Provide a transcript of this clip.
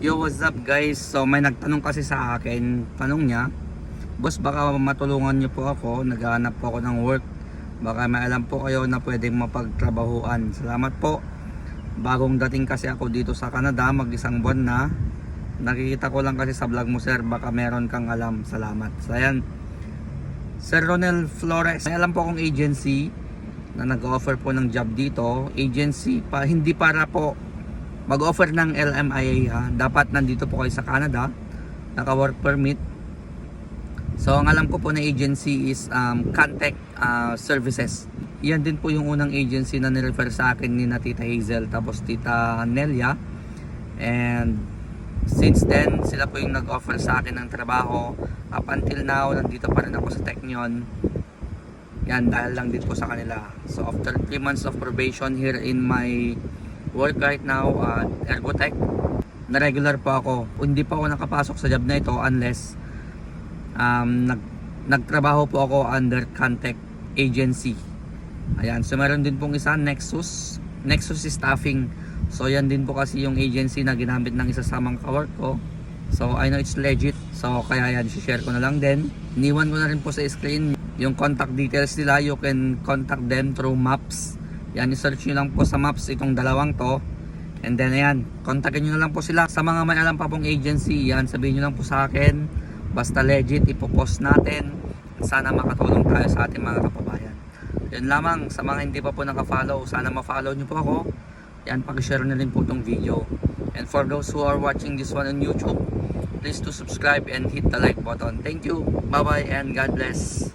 Yo, what's up guys? So may nagtanong kasi sa akin, tanong niya, boss baka matulungan niyo po ako, naghahanap po ako ng work. Baka may alam po kayo na pwedeng mapagtrabahuan. Salamat po. Bagong dating kasi ako dito sa Canada, mag-isang buwan na. Nakikita ko lang kasi sa vlog mo sir, baka meron kang alam. Salamat. So ayan, Sir Ronel Flores, may alam po akong agency na nag-offer po ng job dito. Agency pa, hindi para po mag-offer ng LMIA ha. Dapat nandito po kayo sa Canada, naka work permit. So ang alam ko po na agency is Cantech Services. Yan din po yung unang agency na nirefer sa akin ni na Tita Hazel tapos Tita Nelia. And since then sila po yung nag-offer sa akin ng trabaho. Up until now nandito pa rin ako sa Technion. Yan dahil lang din po sa kanila. So after 3 months of probation here in my work right now at Ergotech, na regular po ako. Hindi pa ako nakapasok sa job na ito unless nagtrabaho po ako under Cantech Agency. Ayan, so meron din pong isa, Nexus Staffing. So yan din po kasi yung agency na ginamit ng isa sa mga kawork ko. So I know it's legit. So kaya yan, share ko na lang din. Iniwan ko na rin po sa screen yung contact details nila. You can contact them through Maps. Yan, i-search nyo lang po sa Maps itong dalawang to. And then ayan, kontakin nyo na lang po sila. Sa mga may alam pa pong agency, yan, sabihin nyo lang po sa akin. Basta legit, ipopost natin. Sana makatulong tayo sa ating mga kapabayan. Yan lamang, sa mga hindi pa po naka-follow, sana ma-follow nyo po ako. Yan, pag-share na rin po itong video. And for those who are watching this one on YouTube, please to subscribe and hit the like button. Thank you, bye bye and God bless.